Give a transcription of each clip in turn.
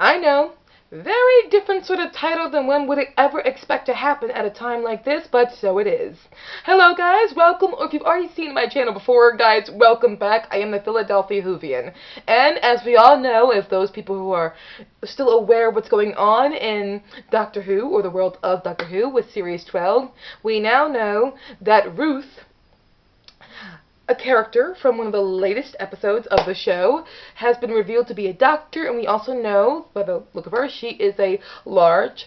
I know, very different sort of title than one would ever expect to happen at a time like this, but so it is. Hello guys, welcome, or if you've already seen my channel before, guys, welcome back. I am the Philadelphia Whovian. And as we all know, if those people who are still aware of what's going on in Doctor Who, or the world of Doctor Who with Series 12, we now know that Ruth, a character from one of the latest episodes of the show, has been revealed to be a doctor, and we also know, by the look of her, she is a large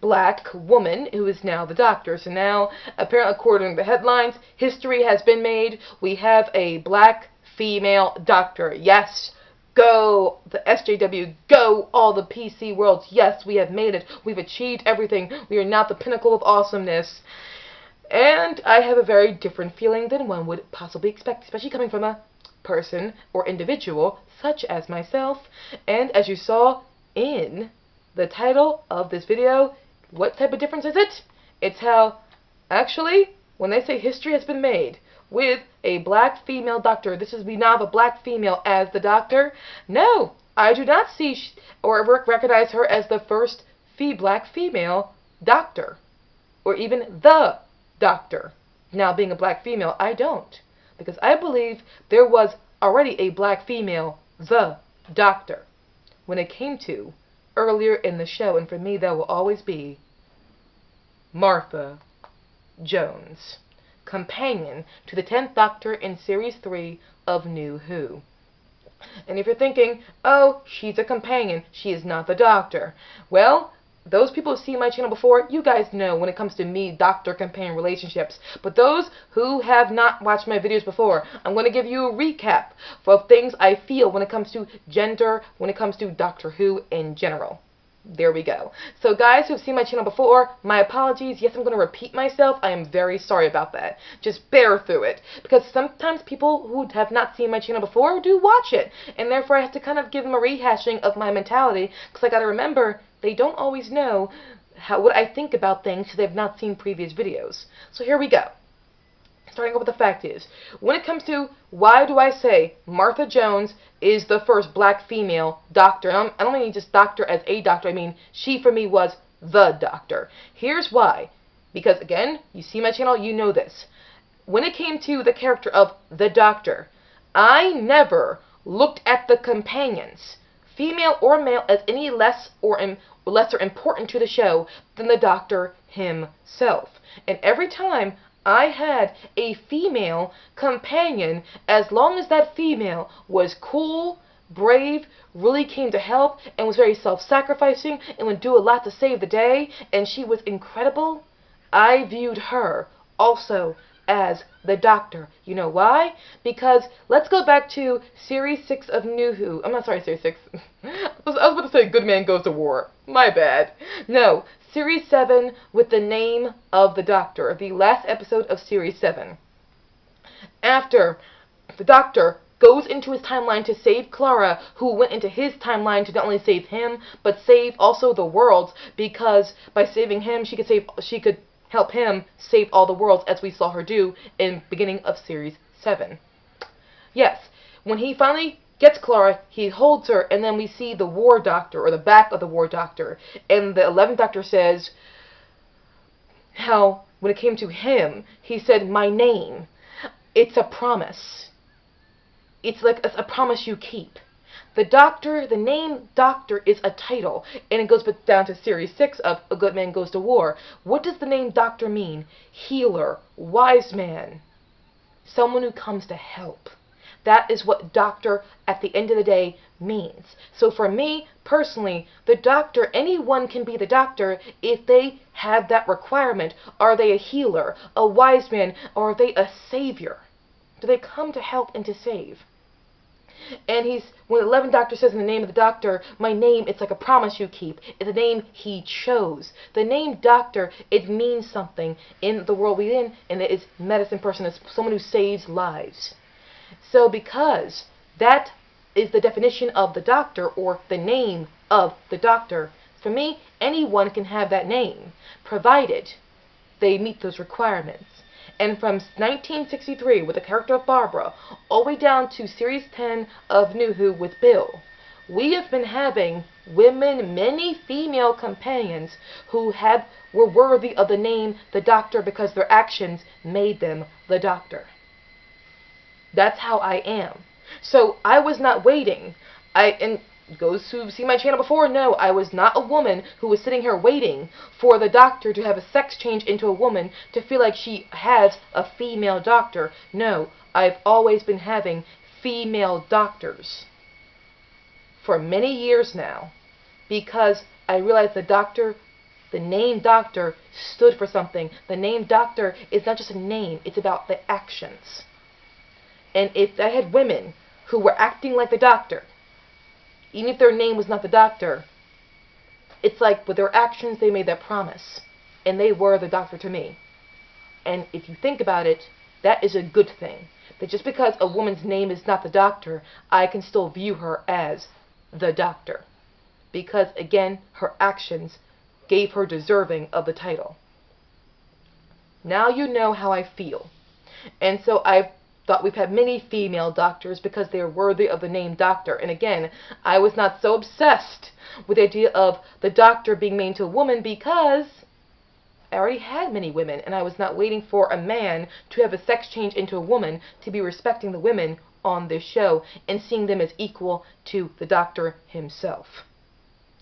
black woman who is now the doctor. So now, apparently, according to the headlines, history has been made. We have a black female doctor. Yes, go, the SJW, go, all the PC worlds. Yes, we have made it. We've achieved everything. We are now the pinnacle of awesomeness. And I have a very different feeling than one would possibly expect, especially coming from a person or individual such as myself. And as you saw in the title of this video, what type of difference is it? It's how, actually, when they say history has been made with a black female doctor, this is, we now have a black female as the doctor. No, I do not see or recognize her as the first black female doctor, or even the doctor. Now, being a black female, I don't. Because I believe there was already a black female, the doctor, when it came to earlier in the show. And for me, that will always be Martha Jones, companion to the 10th Doctor in Series 3 of New Who. And if you're thinking, oh, she's a companion, she is not the doctor. Well, those people who've seen my channel before, you guys know when it comes to me, doctor-companion relationships. But those who have not watched my videos before, I'm going to give you a recap of things I feel when it comes to gender, when it comes to Doctor Who in general. There we go. So guys who've seen my channel before, my apologies. Yes, I'm going to repeat myself. I am very sorry about that. Just bear through it. Because sometimes people who have not seen my channel before do watch it. And therefore I have to kind of give them a rehashing of my mentality. Because I got to remember, they don't always know what I think about things because they've not seen previous videos. So here we go. Starting off with the fact is, when it comes to why do I say Martha Jones is the first black female doctor, and I don't mean just doctor as a doctor, I mean she for me was the doctor. Here's why. Because again, you see my channel, you know this. When it came to the character of the doctor, I never looked at the companions, female or male, as any less or lesser important to the show than the doctor himself. And every time I had a female companion, as long as that female was cool, brave, really came to help, and was very self-sacrificing, and would do a lot to save the day, and she was incredible, I viewed her also as the doctor. You know why? Because let's go back to Series 6 of New Who. I'm not sorry, Series 6. I was about to say Good Man Goes to War. My bad. No, Series 7 with the name of the Doctor, the last episode of Series 7. After the Doctor goes into his timeline to save Clara, who went into his timeline to not only save him, but save also the worlds, because by saving him, she could help him save all the worlds, as we saw her do in the beginning of Series 7. Yes, when he finally gets Clara, he holds her, and then we see the War Doctor, or the back of the War Doctor, and the 11th Doctor says how, when it came to him, he said, my name, it's a promise. It's like a promise you keep. The Doctor, the name Doctor is a title, and it goes down to Series 6 of A Good Man Goes to War. What does the name Doctor mean? Healer, wise man, someone who comes to help. That is what doctor, at the end of the day, means. So for me, personally, the doctor, anyone can be the doctor if they have that requirement. Are they a healer, a wise man, or are they a savior? Do they come to help and to save? And when the 11th Doctor says in the name of the Doctor, my name, it's like a promise you keep. It's a name he chose. The name Doctor, it means something in the world we're in, and it is medicine person. It's someone who saves lives. So because that is the definition of the Doctor, or the name of the Doctor, for me, anyone can have that name, provided they meet those requirements. And from 1963 with the character of Barbara, all the way down to Series 10 of New Who with Bill, we have been having women, many female companions, who were worthy of the name the Doctor because their actions made them the Doctor. That's how I am. So I was not waiting. And those who've seen my channel before know I was not a woman who was sitting here waiting for the Doctor to have a sex change into a woman to feel like she has a female doctor. No, I've always been having female doctors for many years now, because I realized the name Doctor stood for something. The name Doctor is not just a name, it's about the actions. And if I had women who were acting like the Doctor, even if their name was not the Doctor, it's like with their actions they made that promise, and they were the Doctor to me. And if you think about it, that is a good thing. That just because a woman's name is not the Doctor, I can still view her as the Doctor. Because, again, her actions gave her deserving of the title. Now you know how I feel. And so I've thought we've had many female doctors because they are worthy of the name Doctor. And again, I was not so obsessed with the idea of the Doctor being made into a woman because I already had many women, and I was not waiting for a man to have a sex change into a woman to be respecting the women on this show and seeing them as equal to the Doctor himself.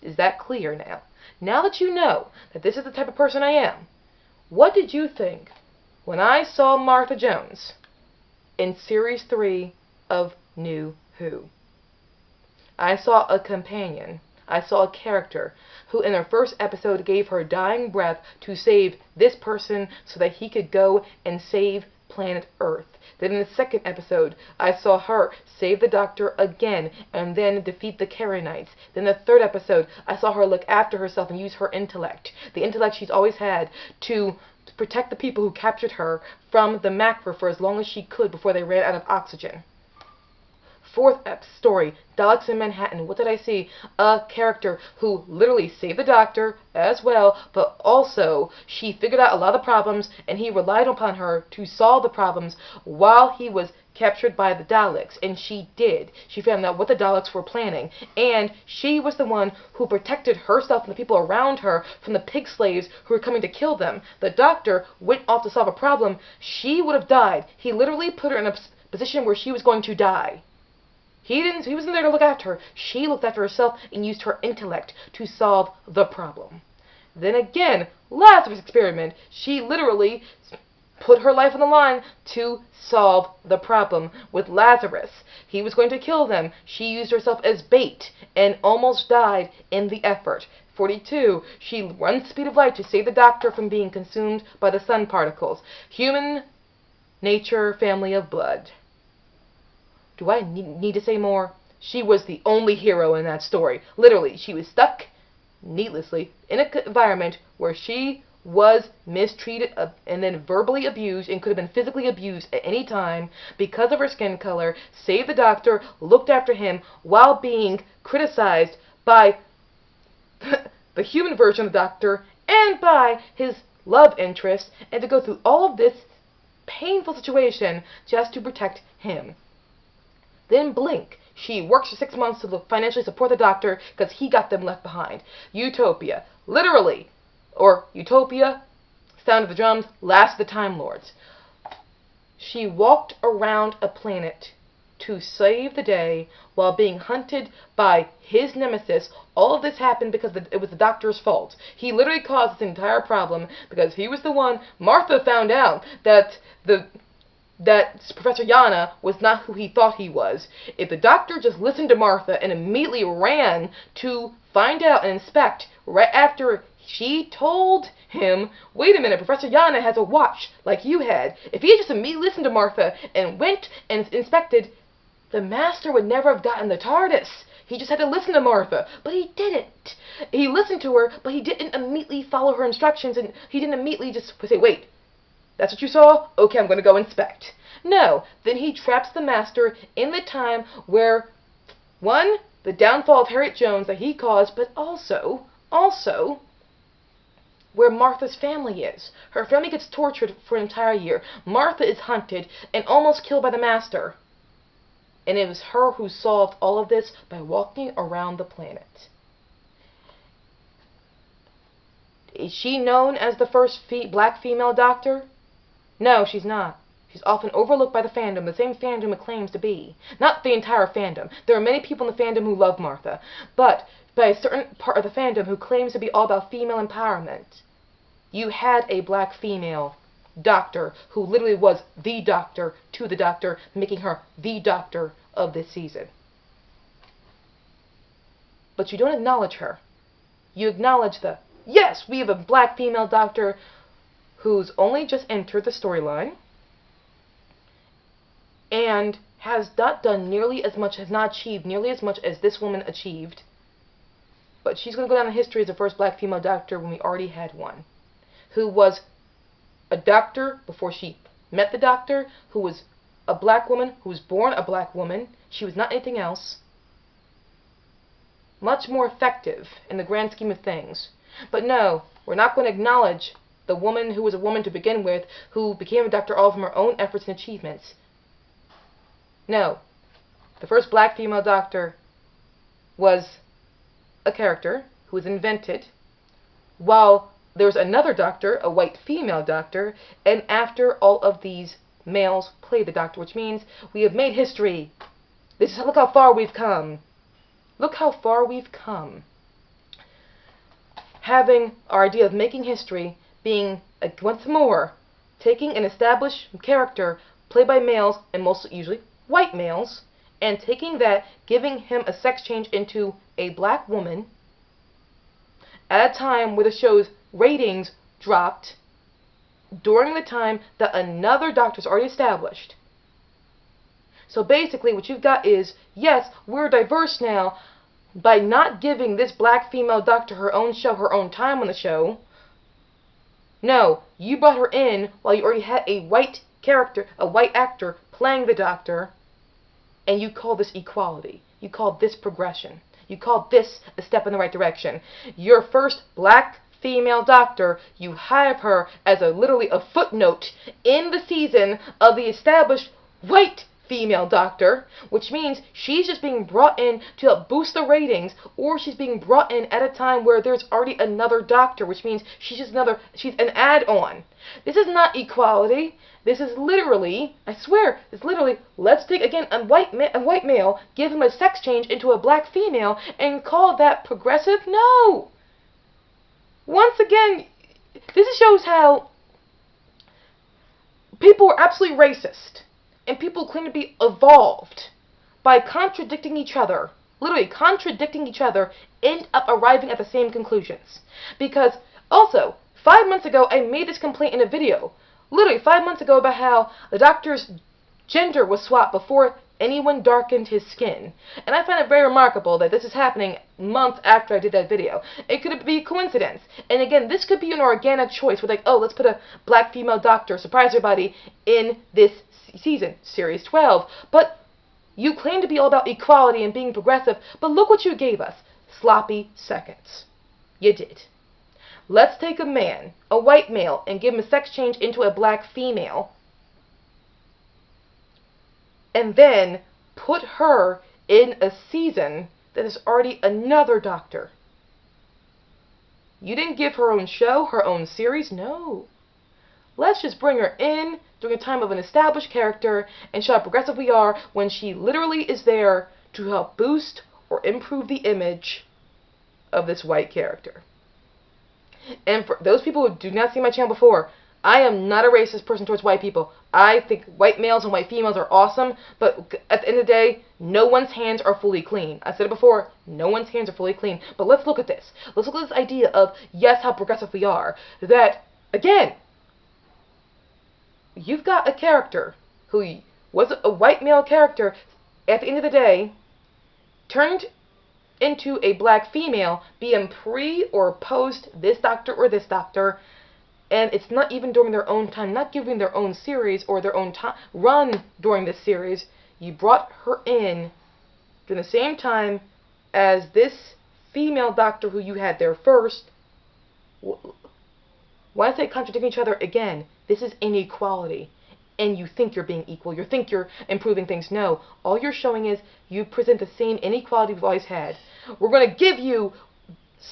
Is that clear now? Now that you know that this is the type of person I am, what did you think when I saw Martha Jones in Series 3 of New Who? I saw a companion. I saw a character who in her first episode gave her dying breath to save this person so that he could go and save planet Earth. Then in the second episode, I saw her save the Doctor again and then defeat the Karenites. Then the third episode, I saw her look after herself and use her intellect, the intellect she's always had, to protect the people who captured her from the Macra for as long as she could before they ran out of oxygen. Fourth story, Daleks in Manhattan. What did I see? A character who literally saved the Doctor as well, but also she figured out a lot of problems and he relied upon her to solve the problems while he was captured by the Daleks, and she did. She found out what the Daleks were planning, and she was the one who protected herself and the people around her from the pig slaves who were coming to kill them. The Doctor went off to solve a problem. She would have died. He literally put her in a position where she was going to die. He wasn't there to look after her. She looked after herself and used her intellect to solve the problem. Then again, Lazarus Experiment. She literally put her life on the line to solve the problem with Lazarus. He was going to kill them. She used herself as bait and almost died in the effort. 42. She runs the speed of light to save the Doctor from being consumed by the sun particles. Human nature, family of blood. Do I need to say more? She was the only hero in that story. Literally, she was stuck, needlessly, in an environment where she was mistreated and then verbally abused and could have been physically abused at any time because of her skin color, saved the Doctor, looked after him while being criticized by the human version of the Doctor and by his love interest, and to go through all of this painful situation just to protect him. Then blink. She works for 6 months to financially support the Doctor because he got them left behind. Utopia. Literally. Or Utopia, Sound of the Drums, Last of the Time Lords. She walked around a planet to save the day while being hunted by his nemesis. All of this happened because it was the Doctor's fault. He literally caused this entire problem because he was the one. Martha found out that Professor Yana was not who he thought he was. If the Doctor just listened to Martha and immediately ran to find out and inspect right after she told him, wait a minute, Professor Yana has a watch like you had. If he had just immediately listened to Martha and went and inspected, the Master would never have gotten the TARDIS. He just had to listen to Martha, but he didn't. He listened to her, but he didn't immediately follow her instructions, and he didn't immediately just say, wait, that's what you saw? Okay, I'm going to go inspect. No, then he traps the Master in the time where, one, the downfall of Harriet Jones that he caused, but also, where Martha's family is. Her family gets tortured for an entire year. Martha is hunted and almost killed by the Master. And it was her who solved all of this by walking around the planet. Is she known as the first black female doctor? No, she's not. She's often overlooked by the fandom, the same fandom it claims to be. Not the entire fandom. There are many people in the fandom who love Martha, but by a certain part of the fandom who claims to be all about female empowerment. You had a black female doctor who literally was the doctor to the doctor, making her the doctor of this season. But you don't acknowledge her. You acknowledge the, yes, we have a black female doctor who's only just entered the storyline and has not done nearly as much, has not achieved nearly as much as this woman achieved. But she's going to go down in history as the first black female doctor when we already had one, who was a doctor before she met the doctor, who was a black woman, who was born a black woman. She was not anything else. Much more effective in the grand scheme of things. But no, we're not going to acknowledge the woman who was a woman to begin with, who became a doctor all from her own efforts and achievements. No, the first black female doctor was a character who was invented, while there was another doctor, a white female doctor, and after all of these males played the doctor, which means we have made history. Look how far we've come. Look how far we've come. Having our idea of making history being, once more, taking an established character played by males, and mostly usually white males, and taking that, giving him a sex change into a black woman, at a time where the show's ratings dropped, during the time that another doctor's already established. So basically what you've got is, yes, we're diverse now by not giving this black female doctor her own show, her own time on the show. No, you brought her in while you already had a white character, a white actor playing the doctor, and you call this equality. You call this progression. You call this a step in the right direction. Your first black female doctor, you have her as literally a footnote in the season of the established white female doctor, which means she's just being brought in to help boost the ratings, or she's being brought in at a time where there's already another doctor, which means she's an add-on. This is not equality. This is literally, I swear, it's literally, let's take, again, a white male, give him a sex change into a black female, and call that progressive? No! Once again, this shows how people are absolutely racist, and people claim to be evolved by contradicting each other, literally contradicting each other, end up arriving at the same conclusions. Because, also, 5 months ago, I made this complaint in a video, literally 5 months ago, about how the doctor's gender was swapped before anyone darkened his skin. And I find it very remarkable that this is happening months after I did that video. It could be a coincidence. And again, this could be an organic choice. We're like, oh, let's put a black female doctor, surprise everybody, in this season, Series 12. But you claim to be all about equality and being progressive, but look what you gave us. Sloppy seconds. You did. Let's take a man, a white male, and give him a sex change into a black female, and then put her in a season that is already another doctor. You didn't give her own show, her own series, no. Let's just bring her in during a time of an established character and show how progressive we are when she literally is there to help boost or improve the image of this white character. And for those people who do not see my channel before, I am not a racist person towards white people. I think white males and white females are awesome, but at the end of the day, no one's hands are fully clean. I said it before, no one's hands are fully clean. But let's look at this. Let's look at this idea of, yes, how progressive we are. That, again, you've got a character who was a white male character, at the end of the day, turned into a black female, being pre or post this doctor or this doctor, and it's not even during their own time, not giving their own series or their own time run during this series. You brought her in during the same time as this female doctor who you had there first. Why is it contradicting each other again? This is inequality. and you think you're being equal, you think you're improving things. No, all you're showing is you present the same inequality we've always had. We're going to give you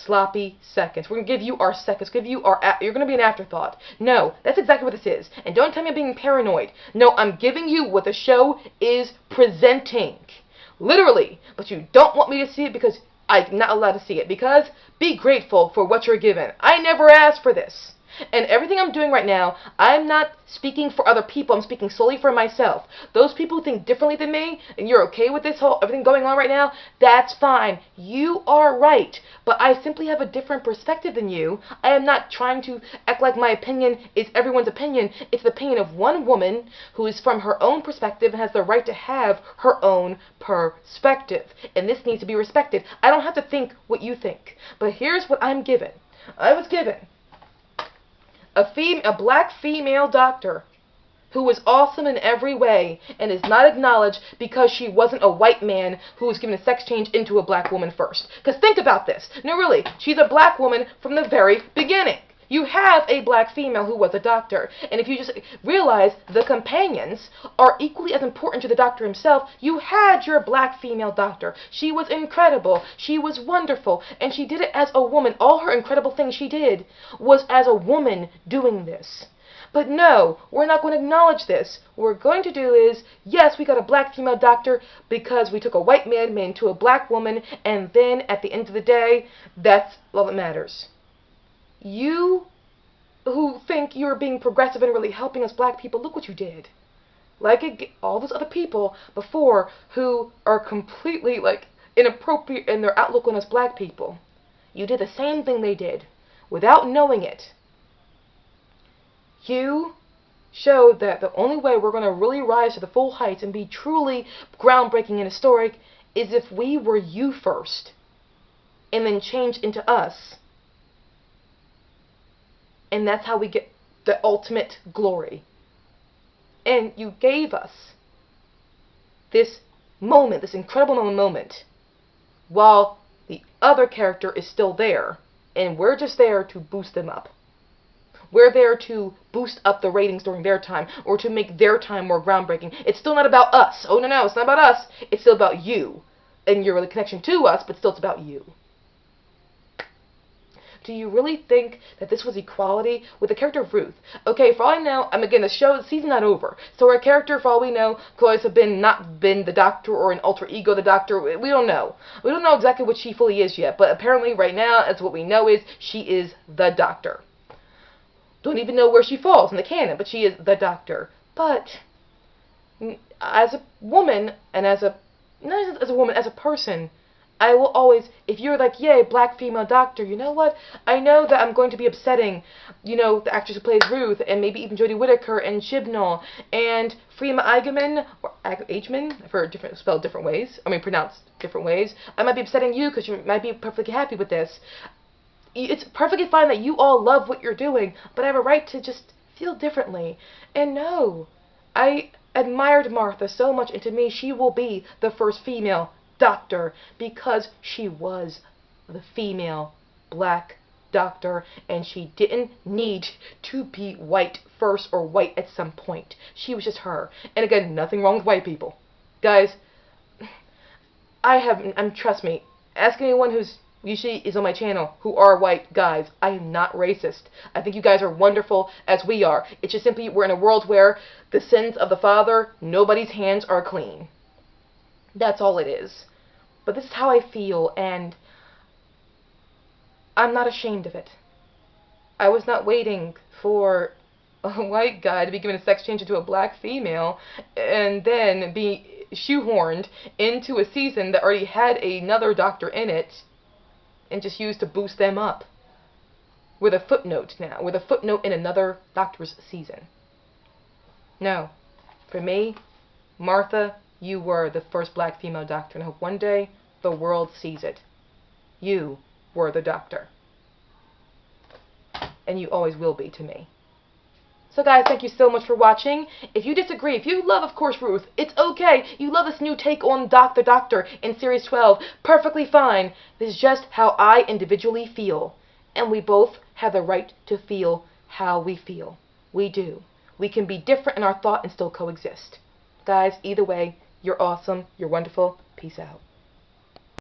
sloppy seconds. We're going to give you our seconds, give you our, you're going to be an afterthought. No, that's exactly what this is. And don't tell me I'm being paranoid. No, I'm giving you what the show is presenting. Literally. But you don't want me to see it because I'm not allowed to see it. Because be grateful for what you're given. I never asked for this. And everything I'm doing right now, I'm not speaking for other people. I'm speaking solely for myself. Those people who think differently than me, and you're okay with this whole everything going on right now, that's fine. You are right. But I simply have a different perspective than you. I am not trying to act like my opinion is everyone's opinion. It's the opinion of one woman who is from her own perspective and has the right to have her own perspective. And this needs to be respected. I don't have to think what you think. But here's what I'm given. I was given a black female doctor who was awesome in every way and is not acknowledged because she wasn't a white man who was given a sex change into a black woman first. Because think about this. No, really, she's a black woman from the very beginning. You have a black female who was a doctor. And if you just realize the companions are equally as important to the doctor himself, you had your black female doctor. She was incredible. She was wonderful. And she did it as a woman. All her incredible things she did was as a woman doing this. But no, we're not going to acknowledge this. What we're going to do is, yes, we got a black female doctor because we took a white man made into a black woman, and then at the end of the day, that's all that matters. You who think you're being progressive and really helping us black people, look what you did. Like all those other people before who are completely inappropriate in their outlook on us black people. You did the same thing they did without knowing it. You showed that the only way we're going to really rise to the full heights and be truly groundbreaking and historic is if we were you first and then change into us. And that's how we get the ultimate glory. And you gave us this moment, this incredible moment, while the other character is still there. And we're just there to boost them up. We're there to boost up the ratings during their time, or to make their time more groundbreaking. It's still not about us. Oh, no, it's not about us. It's still about you. And your connection to us, but still it's about you. Do you really think that this was equality with the character of Ruth? Okay, for all I know, again, the season's not over. So her character, for all we know, could always have not been the Doctor or an alter ego of the Doctor. We don't know. We don't know exactly what she fully is yet. But apparently, right now, that's what we know is she is the Doctor. Don't even know where she falls in the canon, but she is the Doctor. But as a woman, and not as a woman, as a person, I will always, if you're like, yay, black female doctor, you know what? I know that I'm going to be upsetting, the actress who plays Ruth, and maybe even Jodie Whittaker, and Chibnall, and Freema Agyeman, or Agyeman, I've heard spelled different ways, pronounced different ways. I might be upsetting you because you might be perfectly happy with this. It's perfectly fine that you all love what you're doing, but I have a right to just feel differently. And no, I admired Martha so much, and to me, she will be the first female doctor because she was the female black doctor, and she didn't need to be white first or white at some point. She was just her. And again, nothing wrong with white people. Guys, trust me, ask anyone who's usually is on my channel who are white guys. I am not racist. I think you guys are wonderful as we are. It's just simply we're in a world where the sins of the father, nobody's hands are clean. That's all it is. But this is how I feel, and I'm not ashamed of it. I was not waiting for a white guy to be given a sex change into a black female and then be shoehorned into a season that already had another doctor in it and just used to boost them up. With a footnote now. With a footnote in another doctor's season. No. For me, Martha, you were the first black female doctor, and I hope one day the world sees it. You were the doctor. And you always will be to me. So guys, thank you so much for watching. If you disagree, if you love, of course, Ruth, it's okay. You love this new take on the Doctor in Series 12. Perfectly fine. This is just how I individually feel. And we both have the right to feel how we feel. We do. We can be different in our thought and still coexist. Guys, either way, you're awesome. You're wonderful. Peace out.